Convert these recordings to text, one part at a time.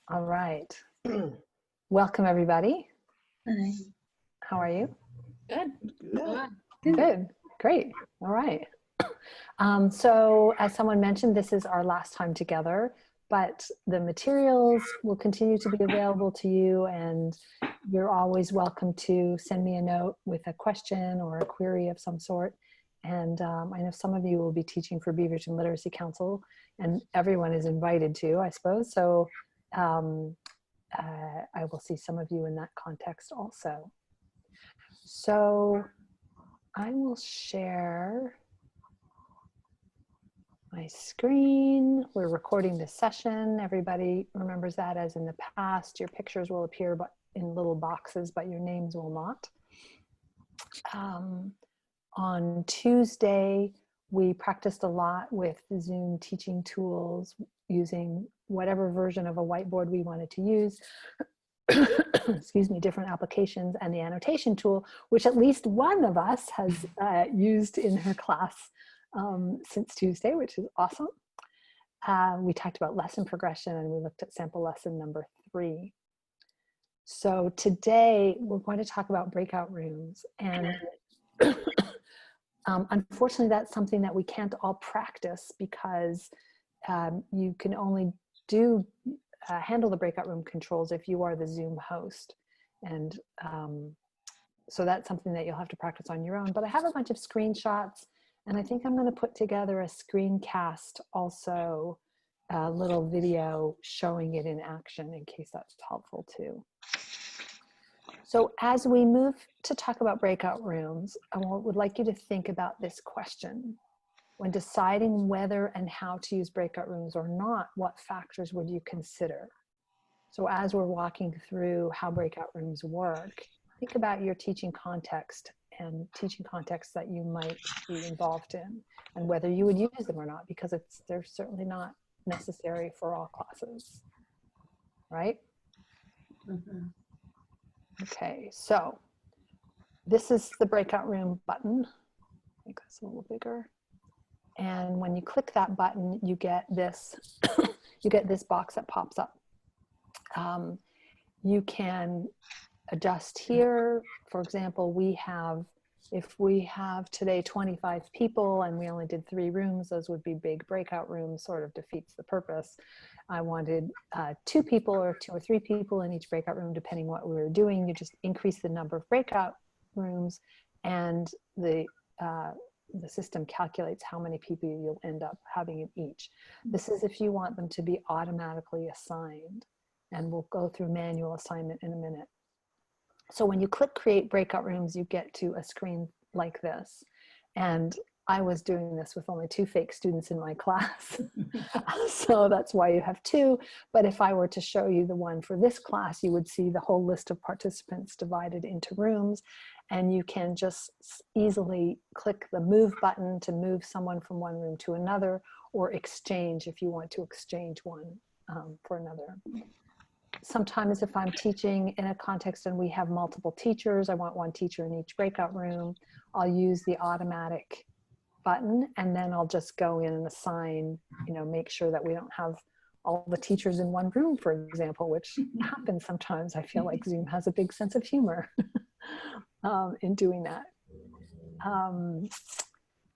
All right. Welcome, everybody. Hi. How are you? Good. Good. Great. All right. So as someone mentioned, this is our last time together, but the materials will continue to be available to you, and you're always welcome to send me a note with a question or a query of some sort. And I know some of you will be teaching for Beaverton Literacy Council, and everyone is invited to, I suppose. So I will see some of you in that context also. So I will share my screen. We're recording this session. Everybody remembers that, as in the past. Your pictures will appear but in little boxes, but your names will not. On Tuesday, we practiced a lot with the Zoom teaching tools using whatever version of a whiteboard we wanted to use. Excuse me, different applications, and the annotation tool, which at least one of us has used in her class since Tuesday, which is awesome. We talked about lesson progression, and we looked at sample lesson number 3. So today we're going to talk about breakout rooms, and unfortunately that's something that we can't all practice because you can only handle the breakout room controls if you are the Zoom host. And so that's something that you'll have to practice on your own. But I have a bunch of screenshots, and I think I'm going to put together a screencast, also a little video showing it in action in case that's helpful too. So as we move to talk about breakout rooms, I would like you to think about this question. When deciding whether and how to use breakout rooms or not, what factors would you consider? So as we're walking through how breakout rooms work, think about your teaching context and teaching contexts that you might be involved in, and whether you would use them or not, because they're certainly not necessary for all classes, right? Mm-hmm. Okay, so this is the breakout room button. Make this a little bigger. And when you click that button, you get this, you get this box that pops up. You can adjust here. For example, if we have today 25 people and we only did 3 rooms, those would be big breakout rooms, sort of defeats the purpose. I wanted 2 people or 2 or 3 people in each breakout room, depending what we were doing. You just increase the number of breakout rooms, and the system calculates how many people you'll end up having in each. This is if you want them to be automatically assigned, and we'll go through manual assignment in a minute. So when you click create breakout rooms, you get to a screen like this. And I was doing this with only 2 fake students in my class. So that's why you have 2. But if I were to show you the one for this class, you would see the whole list of participants divided into rooms. And you can just easily click the move button to move someone from one room to another, or exchange if you want to exchange one for another. Sometimes if I'm teaching in a context and we have multiple teachers, I want 1 teacher in each breakout room, I'll use the automatic button, and then I'll just go in and assign, make sure that we don't have all the teachers in one room, for example, which happens sometimes. I feel like Zoom has a big sense of humor in doing that.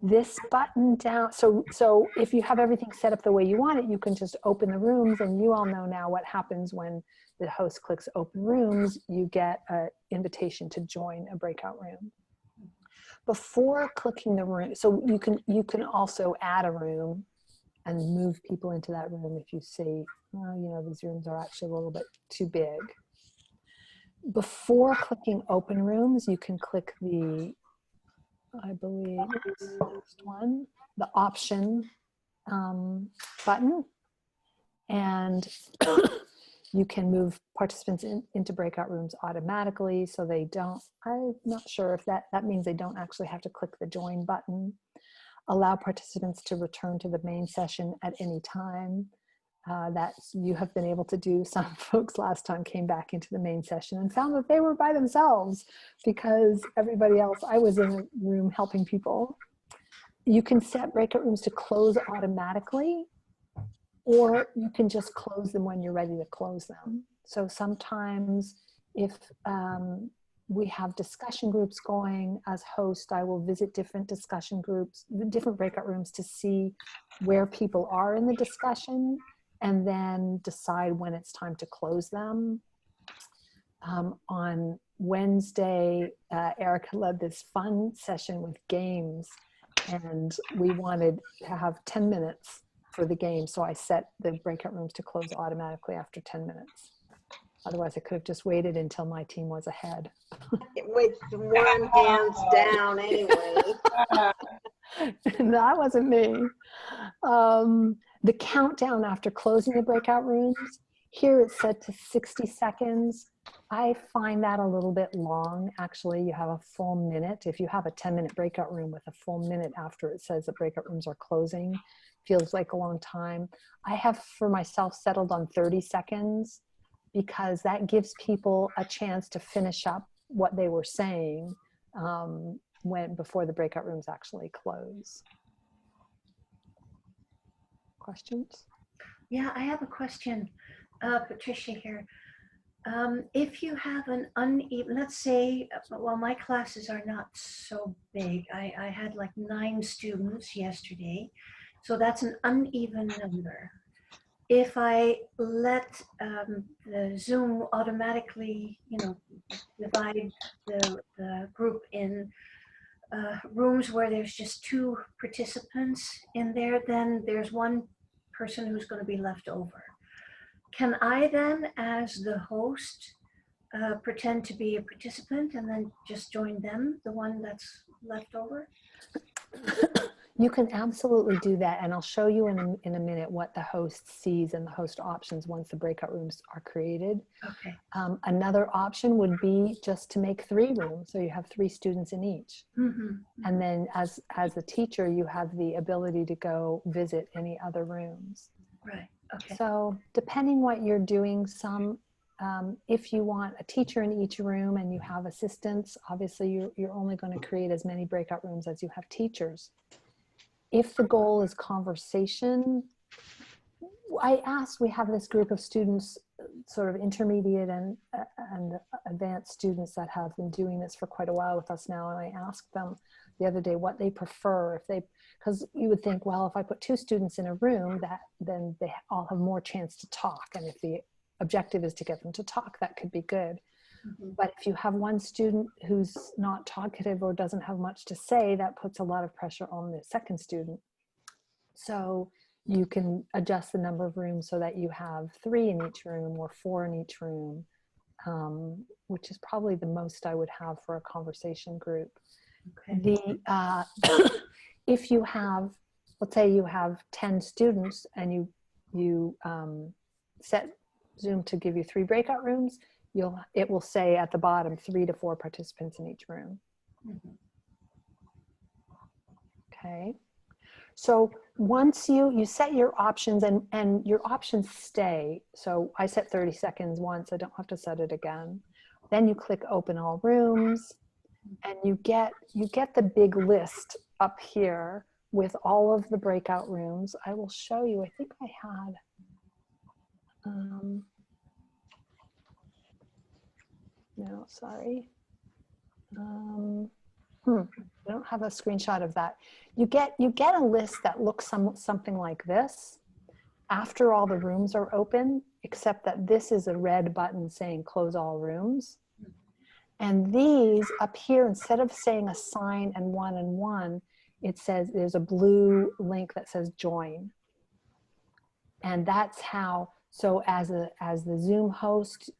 This button down, so if you have everything set up the way you want it, you can just open the rooms, and you all know now what happens when the host clicks open rooms. You get an invitation to join a breakout room. Before clicking the room, so you can also add a room and move people into that room if you see, these rooms are actually a little bit too big. Before clicking open rooms, you can click the, I believe it's the next one, the option button, and you can move participants into breakout rooms automatically, so they don't, I'm not sure if that means they don't actually have to click the join button. Allow participants to return to the main session at any time. That you have been able to do. Some folks last time came back into the main session and found that they were by themselves because everybody else, I was in a room helping people. You can set breakout rooms to close automatically. or you can just close them when you're ready to close them. So sometimes if we have discussion groups going, as host, I will visit different discussion groups, different breakout rooms to see where people are in the discussion and then decide when it's time to close them. On Wednesday, Erica led this fun session with games, and we wanted to have 10 minutes for the game. So I set the breakout rooms to close automatically after 10 minutes. Otherwise, I could have just waited until my team was ahead. With one hands down anyway. That wasn't me. The countdown after closing the breakout rooms, here it's set to 60 seconds. I find that a little bit long. Actually, you have a full minute. If you have a 10-minute breakout room with a full minute after it says that breakout rooms are closing, feels like a long time. I have for myself settled on 30 seconds because that gives people a chance to finish up what they were saying before the breakout rooms actually close. Questions? Yeah, I have a question, Patricia here. If you have an uneven, let's say, well, my classes are not so big. I had like 9 students yesterday, so that's an uneven number. If I let the Zoom automatically, divide the group in rooms where there's just 2 participants in there, then there's one person who's going to be left over. Can I then, as the host, pretend to be a participant and then just join them, the one that's left over? You can absolutely do that, and I'll show you in a minute what the host sees and the host options once the breakout rooms are created. Okay. Another option would be just to make 3 rooms, so you have 3 students in each. Mm-hmm. And then as a teacher, you have the ability to go visit any other rooms. Right. Okay. So depending what you're doing, if you want a teacher in each room and you have assistants, obviously you're only going to create as many breakout rooms as you have teachers. If the goal is conversation, we have this group of students, sort of intermediate and advanced students that have been doing this for quite a while with us now. And I asked them the other day what they prefer, because you would think, well, if I put 2 students in a room, then they all have more chance to talk. And if the objective is to get them to talk, that could be good. Mm-hmm. But if you have one student who's not talkative or doesn't have much to say, that puts a lot of pressure on the second student. So you can adjust the number of rooms so that you have 3 in each room or 4 in each room, which is probably the most I would have for a conversation group. Okay. If you have, let's say you have 10 students and you set Zoom to give you 3 breakout rooms, it will say at the bottom 3 to 4 participants in each room. Mm-hmm. Okay. So once you set your options and your options stay. So I set 30 seconds once, I don't have to set it again. Then you click open all rooms and you get the big list up here with all of the breakout rooms. I will show you, I think I had, no, sorry. I don't have a screenshot of that. You get a list that looks something like this after all the rooms are open, except that this is a red button saying close all rooms. And these up here, instead of saying assign and one, it says there's a blue link that says join. And that's how, so as the Zoom host,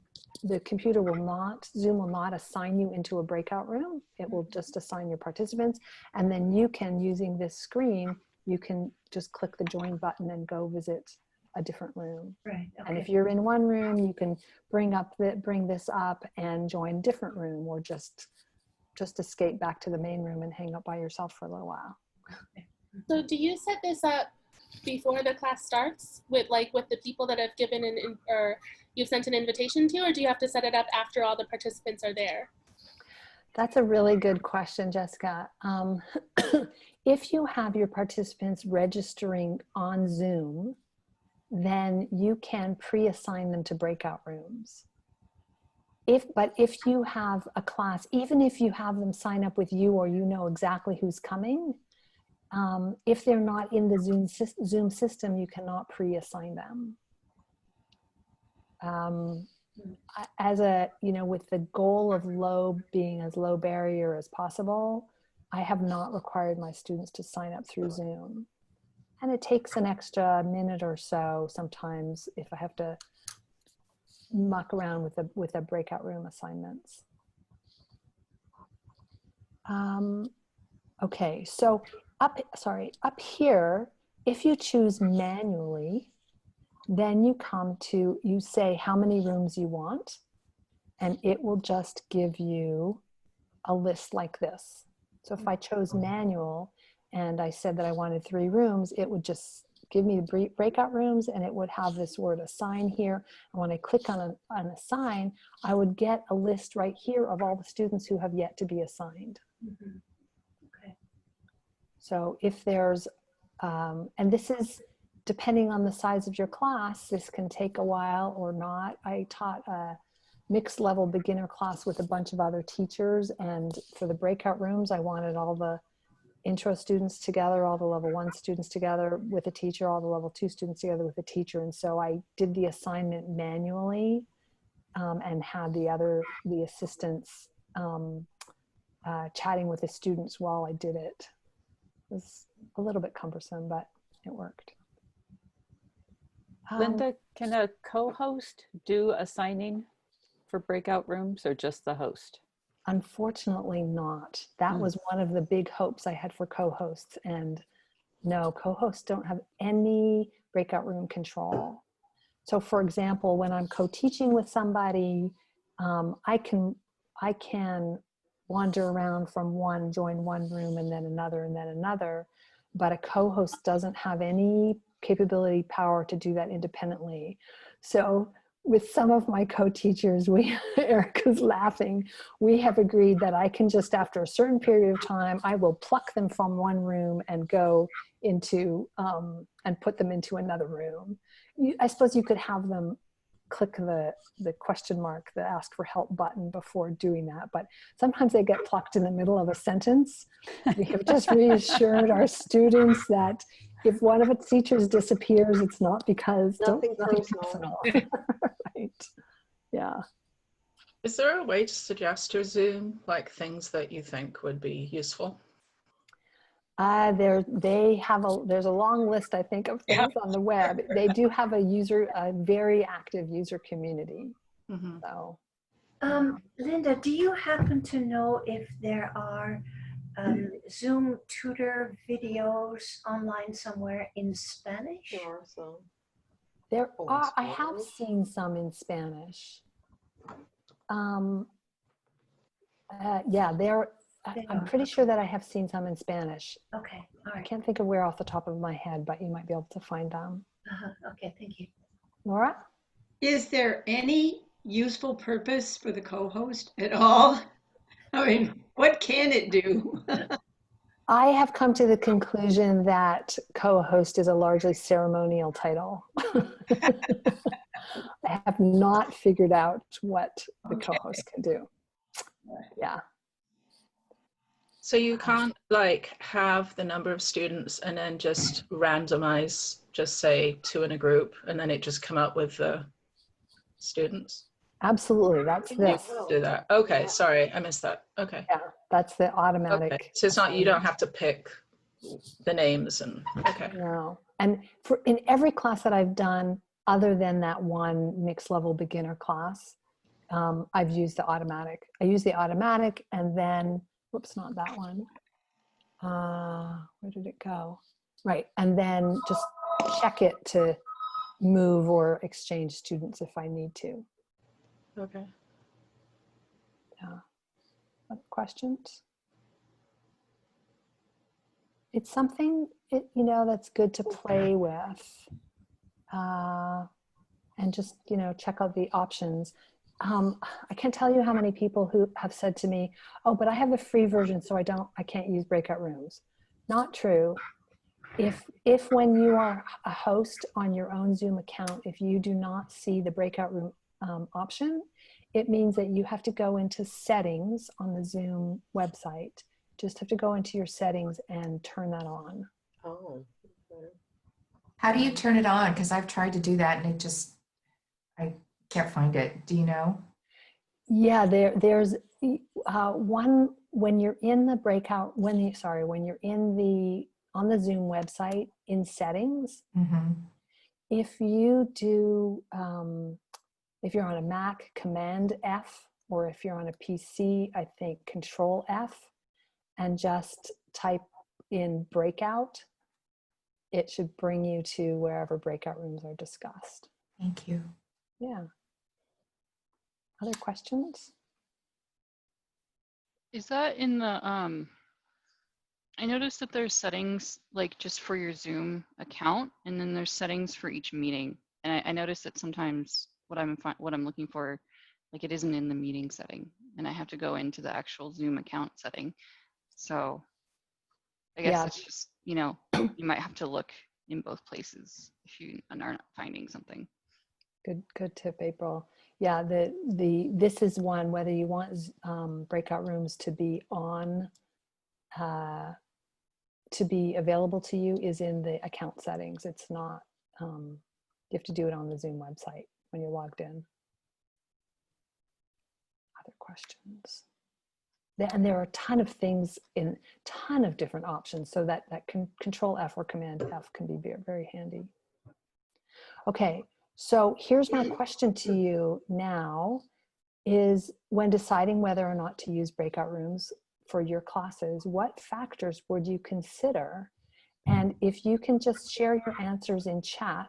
the computer Zoom will not assign you into a breakout room. It will just assign your participants. And then you can, using this screen, you can just click the join button and go visit a different room. Right. Okay. And if you're in one room, you can bring this up and join a different room, or just escape back to the main room and hang out by yourself for a little while. So do you set this up before the class starts with the people that have given or you've sent an invitation to, or do you have to set it up after all the participants are there? That's a really good question, Jessica. If you have your participants registering on Zoom, then you can pre-assign them to breakout rooms. But if you have a class, even if you have them sign up with you or you know exactly who's coming, if they're not in the Zoom system, you cannot pre-assign them. As a, with the goal of being as low barrier as possible, I have not required my students to sign up through Zoom. And it takes an extra minute or so sometimes if I have to muck around with the breakout room assignments. Okay, so up here, if you choose manually, then you say how many rooms you want, and it will just give you a list like this. So if I chose manual and I said that I wanted 3 rooms, it would just give me the breakout rooms, and it would have this word assign here. And when I click on assign, I would get a list right here of all the students who have yet to be assigned. Mm-hmm. Okay. So if there's, and this is depending on the size of your class, this can take a while or not. I taught a mixed level beginner class with a bunch of other teachers, and for the breakout rooms, I wanted all the intro students together, all the level 1 students together with a teacher, all the level 2 students together with a teacher. And so I did the assignment manually and had the assistants chatting with the students while I did it. It was a little bit cumbersome, but it worked. Linda, can a co-host do assigning for breakout rooms or just the host? Unfortunately not. That was one of the big hopes I had for co-hosts, and no, co-hosts don't have any breakout room control. So for example, when I'm co-teaching with somebody, I can wander around from join one room and then another, but a co-host doesn't have any capability, power to do that independently. So with some of my co-teachers, Erica's laughing, we have agreed that I can just, after a certain period of time, I will pluck them from one room and go into, and put them into another room. I suppose you could have them click the question mark, the ask for help button before doing that, but sometimes they get plucked in the middle of a sentence. We have just reassured our students that if one of its teachers disappears, it's not because Nothing personal. Right. Yeah. Is there a way to suggest to Zoom like things that you think would be useful? There's a long list, I think, of things on the web. They do have a very active user community. Mm-hmm. So, Linda, do you happen to know if there are Zoom tutor videos online somewhere in Spanish? Sure, so. there are. I have seen some in Spanish. Yeah, I'm pretty sure that I have seen some in Spanish. Okay, all I right. can't think of where off the top of my head, but you might be able to find them. Okay, thank you. Laura? Is there any useful purpose for the co-host at all? I mean, what can it do? I have come to the conclusion that co-host is a largely ceremonial title. I have not figured out what the co-host can do. Yeah. So you can't like have the number of students and then just randomize, just say 2 in a group, and then it just come up with the students? Absolutely, that's this. Do that. Okay, sorry, I missed that. Okay. Yeah, that's the automatic. Okay. So it's not, you don't have to pick the names and, okay. No, and in every class that I've done, other than that one mixed level beginner class, I've used the automatic. I use the automatic, and then, whoops, not that one. Where did it go? Right, and then just check it to move or exchange students if I need to. Okay. Yeah. Other questions? It's something, that's good to play with, and just, check out the options. I can't tell you how many people who have said to me, oh, but I have the free version, so I can't use breakout rooms. Not true. if when you are a host on your own Zoom account, if you do not see the breakout room option, it means that you have to go into settings on the Zoom website. Just have to go into your settings and turn that on. Oh. How do you turn it on? Because I've tried to do that and I can't find it. Do you know? Yeah, there's one when you're in the breakout, when you're in on the Zoom website in settings, Mm-hmm. if you do, if you're on a Mac, Command F, or if you're on a PC, I think Control F, and just type in breakout, it should bring you to wherever breakout rooms are discussed. Thank you. Yeah. Other questions? Is that in the, I noticed that there's settings like just for your Zoom account, and then there's settings for each meeting. And I noticed that sometimes what I'm looking for, like it isn't in the meeting setting, and I have to go into the actual Zoom account setting. So I guess Yeah. it's just, you might have to look in both places if you are not finding something. Good tip, April. Yeah, this is one, whether you want breakout rooms to be on, to be available to you, is in the account settings. It's not, you have to do it on the Zoom website when you're logged in. Other questions? And there are a ton of things ton of different options, so that Control F or Command F can be very, very handy. Okay, so here's my question to you now, is when deciding whether or not to use breakout rooms for your classes, what factors would you consider? And if you can just share your answers in chat,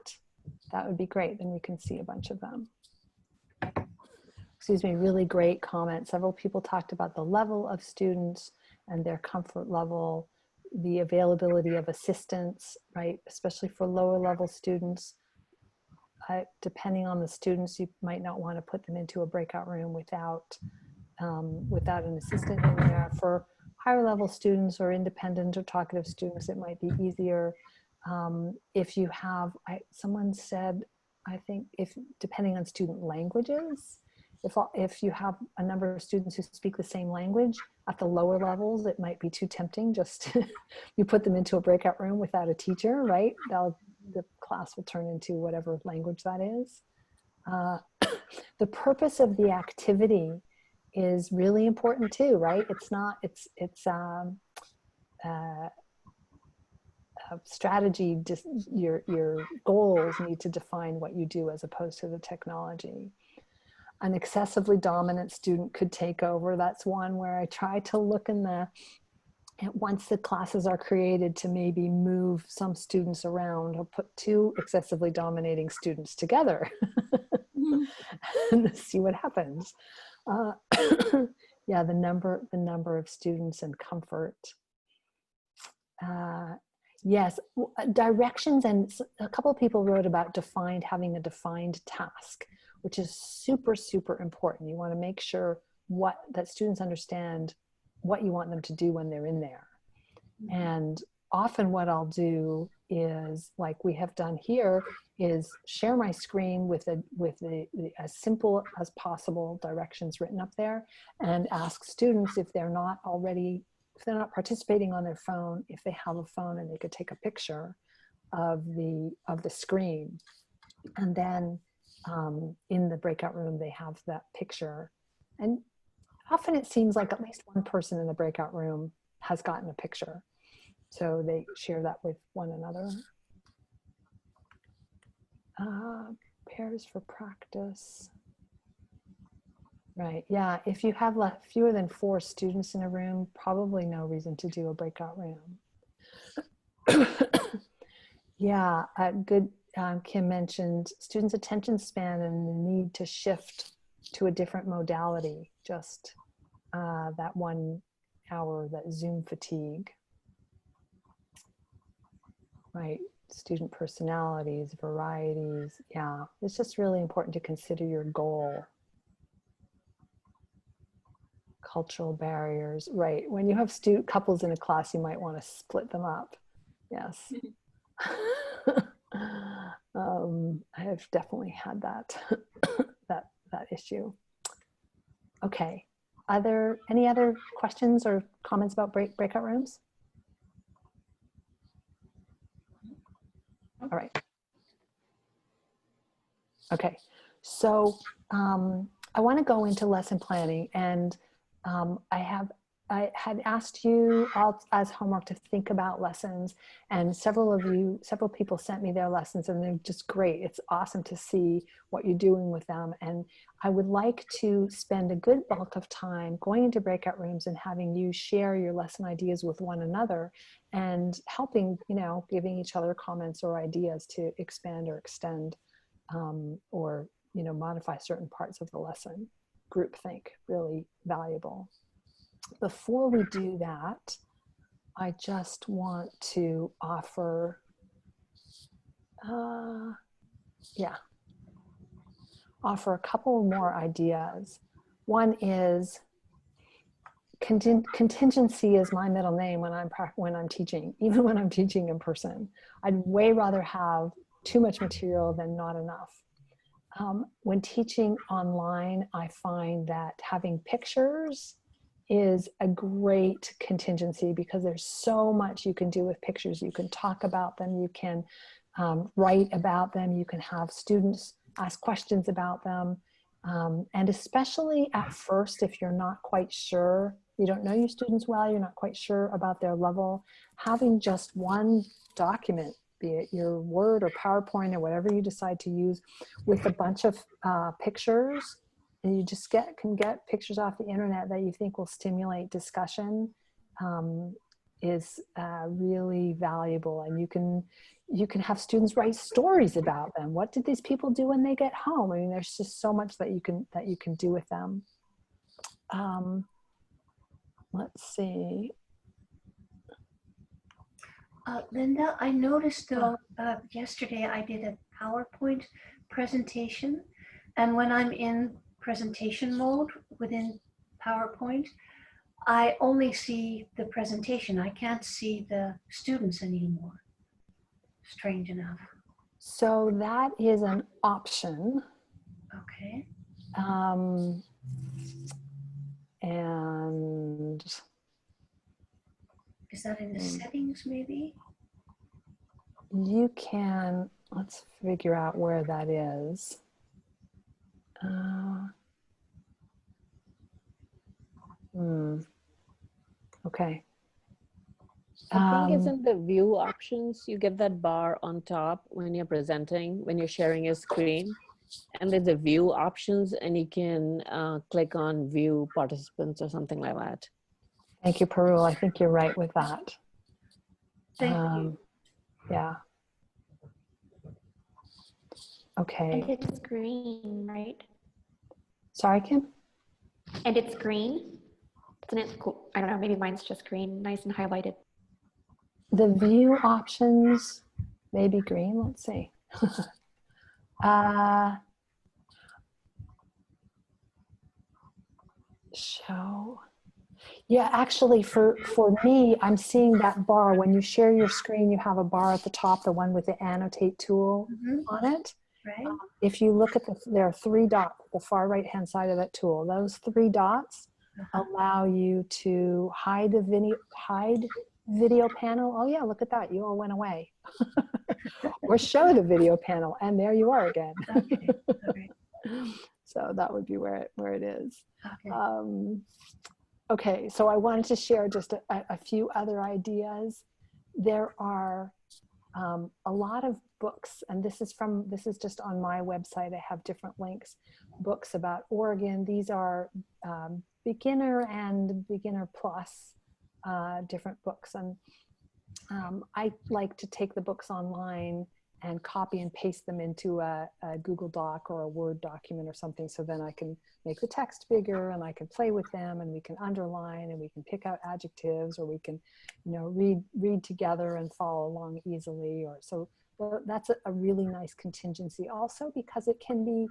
that would be great. Then we can see a bunch of them. Excuse me, really great comment. Several people talked about the level of students and their comfort level, the availability of assistance, right? Especially for lower level students. Depending on the students, you might not want to put them into a breakout room without an assistant in there. For higher level students or independent or talkative students, it might be easier. If you have, someone said, I think depending on student languages, if you have a number of students who speak the same language at the lower levels, it might be too tempting just you put them into a breakout room without a teacher, right? The class will turn into whatever language that is. The purpose of the activity is really important too, right? Strategy, just your goals need to define what you do as opposed to the technology. An excessively dominant student could take over. That's one where I try to look once the classes are created, to maybe move some students around or put two excessively dominating students together and see what happens. Yeah, the number of students and comfort. Yes, directions, and a couple of people wrote about having a defined task, which is super, super important. You want to make sure that students understand what you want them to do when they're in there. And often what I'll do is, like we have done here, is share my screen with as simple as possible directions written up there, and ask students if they're not participating on their phone, if they have a phone and they could take a picture of the screen. And then in the breakout room, they have that picture. And often it seems like at least one person in the breakout room has gotten a picture. So they share that with one another. Pairs for practice. Right, yeah, if you have fewer than 4 students in a room, probably no reason to do a breakout room. Yeah, good. Kim mentioned students' attention span and the need to shift to a different modality, just that 1 hour, that Zoom fatigue. Right, student personalities, varieties. Yeah, it's just really important to consider your goal. Cultural barriers, right. When you have couples in a class, you might want to split them up. Yes. I have definitely had that that issue. Okay. Any other questions or comments about breakout rooms? All right. Okay. So I want to go into lesson planning, and I had asked you all as homework to think about lessons, and several people sent me their lessons, and they're just great. It's awesome to see what you're doing with them. And I would like to spend a good bulk of time going into breakout rooms and having you share your lesson ideas with one another and helping, giving each other comments or ideas to expand or extend or, modify certain parts of the lesson. Groupthink, really valuable. Before we do that, I just want to offer, offer a couple more ideas. One is contingency is my middle name when I'm teaching, even when I'm teaching in person. I'd way rather have too much material than not enough. When teaching online, I find that having pictures is a great contingency because there's so much you can do with pictures. You can talk about them, you can write about them, you can have students ask questions about them. And especially at first, if you're not quite sure, you don't know your students well, you're not quite sure about their level, having just one document, be it your Word or PowerPoint or whatever you decide to use, with a bunch of pictures, and you just can get pictures off the internet that you think will stimulate discussion, is really valuable. And you can have students write stories about them. What did these people do when they get home? I mean, there's just so much that you can do with them. Let's see. Linda, I noticed though, yesterday I did a PowerPoint presentation, and when I'm in presentation mode within PowerPoint, I only see the presentation. I can't see the students anymore. Strange enough. So that is an option. Okay. And is that in the settings maybe? You can, let's figure out where that is. Okay. I think isn't the view options, you get that bar on top when you're presenting, when you're sharing your screen, and there's a view options, and you can click on view participants or something like that. Thank you, Parul. I think you're right with that. Thank you. Yeah. Okay. And it's green, right? Sorry, Kim? And it's green. Isn't it cool? I don't know, maybe mine's just green, nice and highlighted. The view options may be green. Let's see. Show. Yeah, actually for me, I'm seeing that bar. When you share your screen, you have a bar at the top, the one with the annotate tool on it. Right. If you look at there are 3 dots at the far right-hand side of that tool. Those 3 dots allow you to hide video panel. Oh yeah, look at that. You all went away. Or show the video panel, and there you are again. Okay. Okay. So that would be where it is. Okay. Okay, so I wanted to share just a few other ideas. There are a lot of books, and this is just on my website. I have different links, books about Oregon. These are beginner and beginner plus different books. And I like to take the books online and copy and paste them into a Google Doc or a Word document or something, so then I can make the text bigger and I can play with them, and we can underline and we can pick out adjectives, or we can, read together and follow along easily. Or so that's a really nice contingency also, because it can be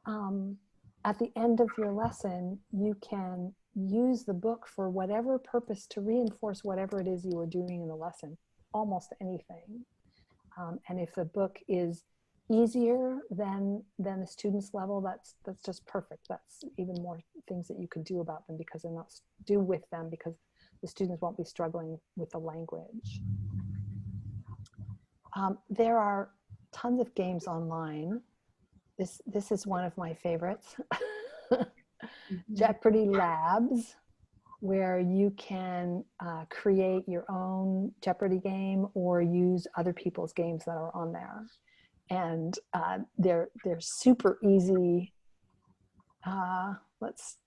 at the end of your lesson, you can use the book for whatever purpose to reinforce whatever it is you were doing in the lesson. almost anything. And if the book is easier than the student's level, that's just perfect. That's even more things that you could do about them because they're not do with them because the students won't be struggling with the language. There are tons of games online. This is one of my favorites. Jeopardy Labs, where you can create your own Jeopardy game or use other people's games that are on there. And they're super easy.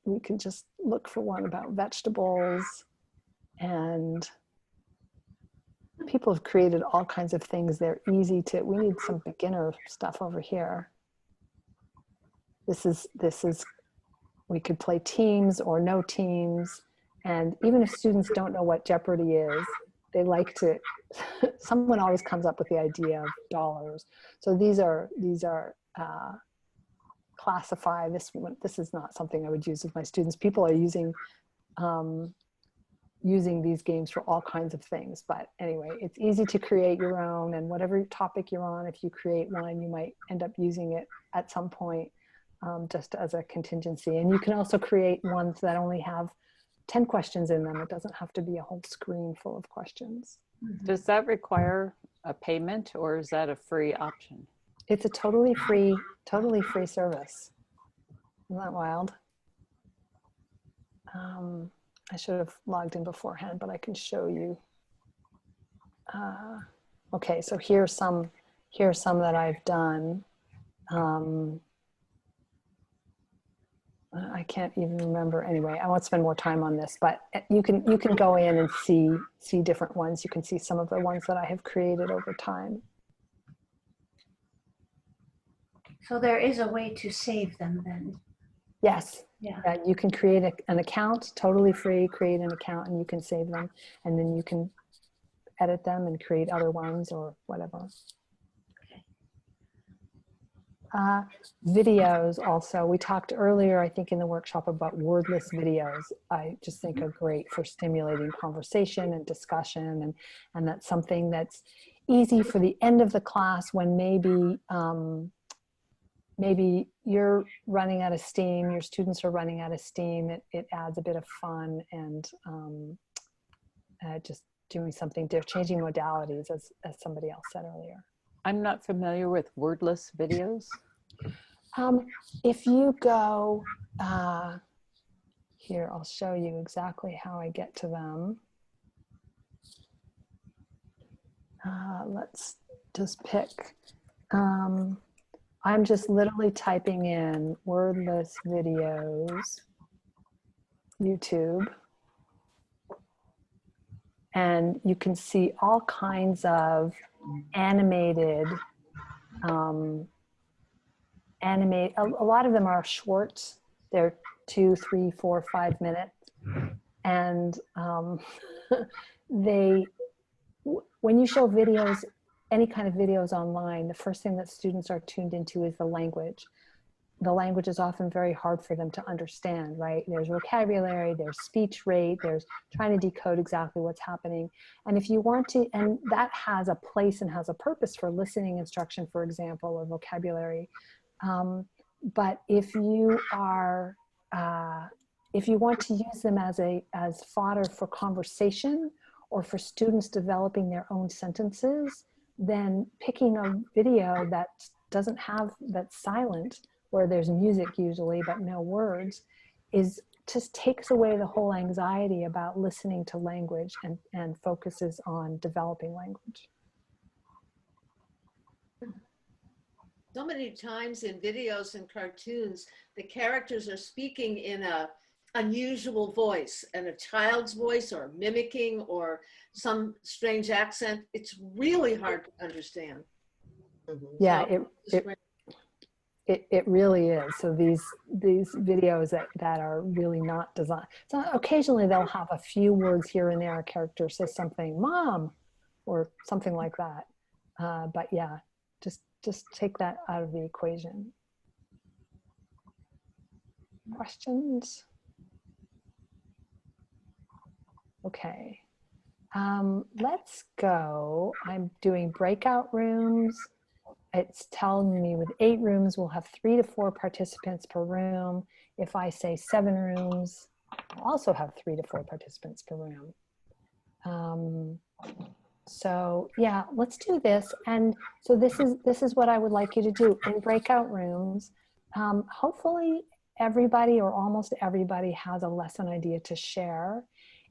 We can just look for one about vegetables, and people have created all kinds of things. They're easy to, we need some beginner stuff over here. This is, we could play teams or no teams. And even if students don't know what Jeopardy is, they like to, someone always comes up with the idea of dollars. So these are classify, this is not something I would use with my students. People are using these games for all kinds of things. But anyway, it's easy to create your own, and whatever topic you're on, if you create one, you might end up using it at some point just as a contingency. And you can also create ones that only have 10 questions in them. It doesn't have to be a whole screen full of questions. Does that require a payment, or is that a free option? It's a totally free service. Isn't that wild? I should have logged in beforehand, but I can show you. Okay, so here's some that I've done. I can't even remember. Anyway, I won't spend more time on this, but you can go in and see different ones. You can see some of the ones that I have created over time. So there is a way to save them then. Yes. Yeah. You can create an account, totally free, create an account, and you can save them, and then you can edit them and create other ones or whatever. Videos also. We talked earlier, I think in the workshop, about wordless videos. I just think are great for stimulating conversation and discussion, and that's something that's easy for the end of the class when maybe maybe you're running out of steam, your students are running out of steam. It adds a bit of fun and just doing something, they're changing modalities as somebody else said earlier. I'm not familiar with wordless videos. If you go here, I'll show you exactly how I get to them. Let's just pick. I'm just literally typing in wordless videos, YouTube. And you can see all kinds of animated, a lot of them are short. They're 2, 3, 4, 5 minutes. And when you show videos, any kind of videos online, the first thing that students are tuned into is the language. The language is often very hard for them to understand, right? There's vocabulary, there's speech rate, there's trying to decode exactly what's happening. And if you want to, and that has a place and has a purpose for listening instruction, for example, or vocabulary. But if you want to use them as fodder for conversation or for students developing their own sentences, then picking a video that doesn't have, that's silent, where there's music usually, but no words, just takes away the whole anxiety about listening to language and focuses on developing language. So many times in videos and cartoons, the characters are speaking in a unusual voice, and a child's voice, or mimicking, or some strange accent. It's really hard to understand. Yeah, it really is. So these videos that are really not designed. So occasionally they'll have a few words here and there. A character says something, "Mom," or something like that. But yeah, just take that out of the equation. Questions? Okay. Let's go. I'm doing breakout rooms. It's telling me with 8 rooms, we'll have 3 to 4 participants per room. If I say 7 rooms, I'll also have 3 to 4 participants per room. So yeah, let's do this. And so this is what I would like you to do in breakout rooms. Hopefully everybody or almost everybody has a lesson idea to share.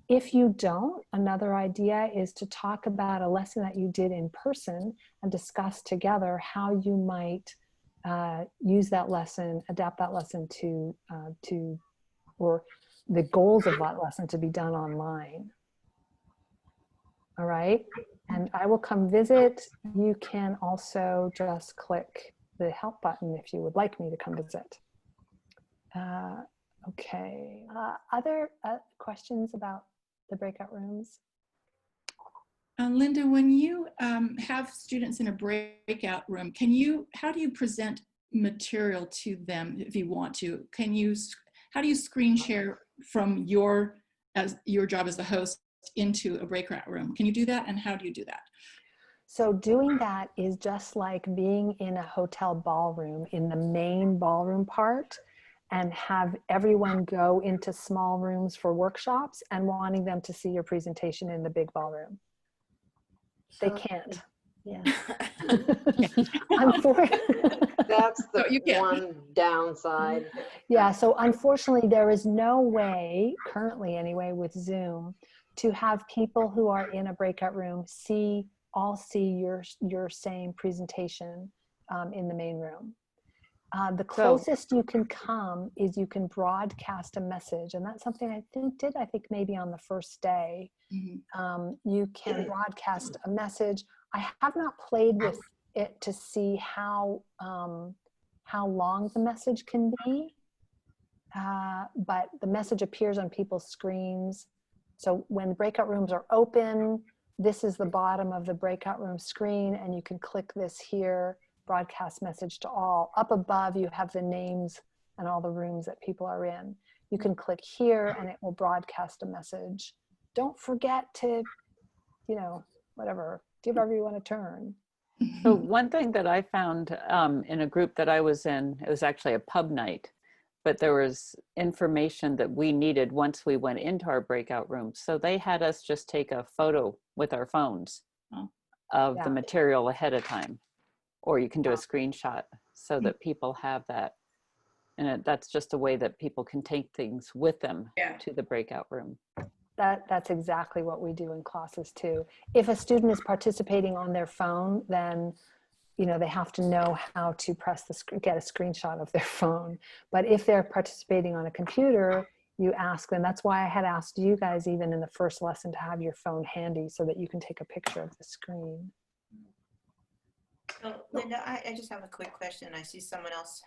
If you don't, another idea is to talk about a lesson that you did in person and discuss together how you might use that lesson, adapt that lesson or the goals of that lesson to be done online. All right, and I will come visit. You can also just click the help button if you would like me to come visit. Okay, other questions about the breakout rooms? Linda, when you have students in a breakout room, how do you present material to them if you want to? How do you screen share from your job as the host into a breakout room? Can you do that, and how do you do that? So doing that is just like being in a hotel ballroom in the main ballroom part and have everyone go into small rooms for workshops and wanting them to see your presentation in the big ballroom. They can't. Yeah. That's the one downside. Yeah, so unfortunately there is no way, currently anyway, with Zoom, to have people who are in a breakout room all see your same presentation in the main room. The closest you can come is you can broadcast a message, and that's something I think maybe on the first day. Mm-hmm. You can broadcast a message. I have not played with it to see how long the message can be, but the message appears on people's screens. So when breakout rooms are open, this is the bottom of the breakout room screen, and you can click this here, broadcast message to all. Up above, you have the names and all the rooms that people are in. You can click here and it will broadcast a message. Don't forget to, give everyone a turn. So one thing that I found in a group that I was in, it was actually a pub night, but there was information that we needed once we went into our breakout room. So they had us just take a photo with our phones of the material ahead of time, or you can do a screenshot so that people have that. And that's just a way that people can take things with them to the breakout room. That's exactly what we do in classes too. If a student is participating on their phone, then they have to know how to get a screenshot of their phone. But if they're participating on a computer, you ask them. That's why I had asked you guys even in the first lesson to have your phone handy so that you can take a picture of the screen. So, Linda, I just have a quick question. I see someone else,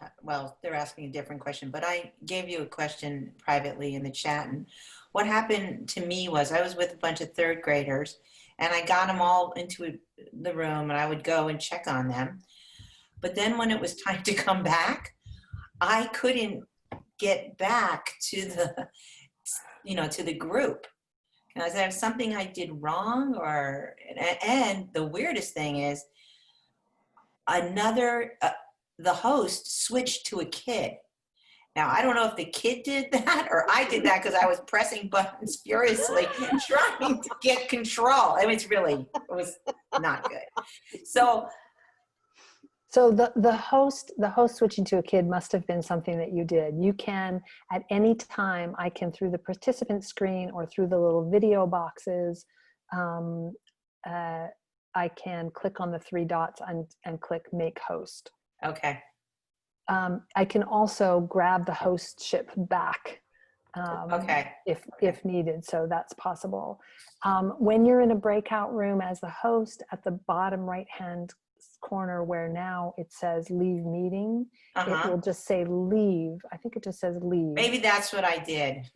they're asking a different question, but I gave you a question privately in the chat. And what happened to me was I was with a bunch of 3rd graders, and I got them all into the room, and I would go and check on them. But then when it was time to come back, I couldn't get back to the group. And is there something I did wrong? And the weirdest thing is, the host switched to a kid. Now, I don't know if the kid did that or I did that because I was pressing buttons furiously trying to get control. I mean, it was not good. So the host switching to a kid must have been something that you did. You can, at any time, I can, through the participant screen or through the little video boxes, I can click on the 3 dots and click make host. Okay. I can also grab the hostship back if needed, so that's possible. When you're in a breakout room as the host, at the bottom right-hand corner where now it says leave meeting, it will just say leave. I think it just says leave. Maybe that's what I did.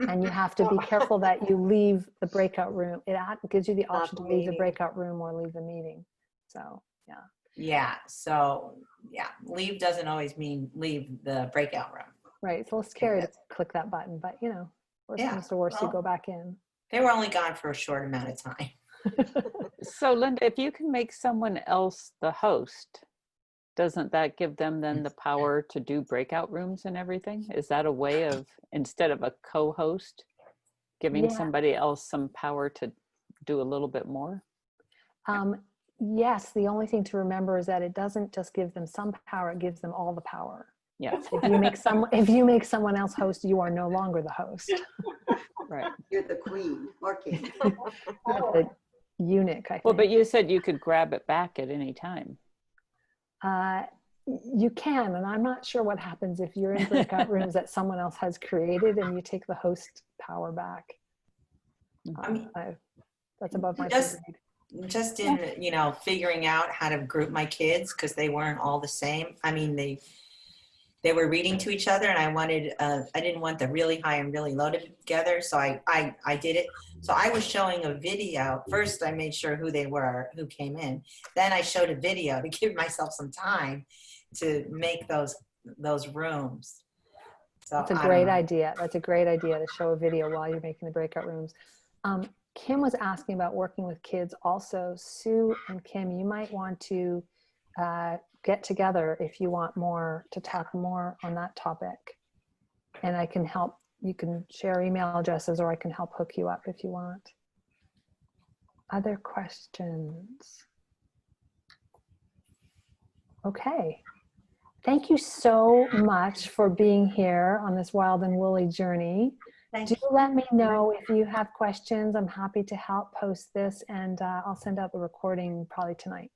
And you have to be careful that you leave the breakout room. It gives you the option to leave the breakout room or leave the meeting. So, yeah. Yeah. So, yeah, leave doesn't always mean leave the breakout room. Right. It's a little scary to click that button, but worst comes to worst, you go back in. They were only gone for a short amount of time. So Linda, if you can make someone else the host, doesn't that give them then the power to do breakout rooms and everything? Is that a way of, instead of a co-host, giving Yeah. somebody else some power to do a little bit more? Yes, the only thing to remember is that it doesn't just give them some power, it gives them all the power. Yes. If you make someone else host, you are no longer the host. Right. You're the queen or king. The eunuch, I think. Well, but you said you could grab it back at any time. You can, and I'm not sure what happens if you're in breakout rooms that someone else has created and you take the host power back. I mean, that's above my just grade. just in, you know, figuring out how to group my kids because they weren't all the same. I mean, they were reading to each other, and I didn't want the really high and really low together, so I did it. So I was showing a video. First, I made sure who they were, who came in. Then I showed a video to give myself some time to make those rooms. So That's a great idea. That's a great idea to show a video while you're making the breakout rooms. Kim was asking about working with kids also. Sue and Kim, you might want to get together if you want more to talk more on that topic. And I can help. You can share email addresses, or I can help hook you up if you want. Other questions? Okay. Thank you so much for being here on this wild and woolly journey. Do let me know if you have questions. I'm happy to help post this, and I'll send out the recording probably tonight.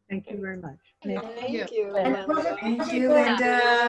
Thank you very much. Thank you. Thank you, Linda.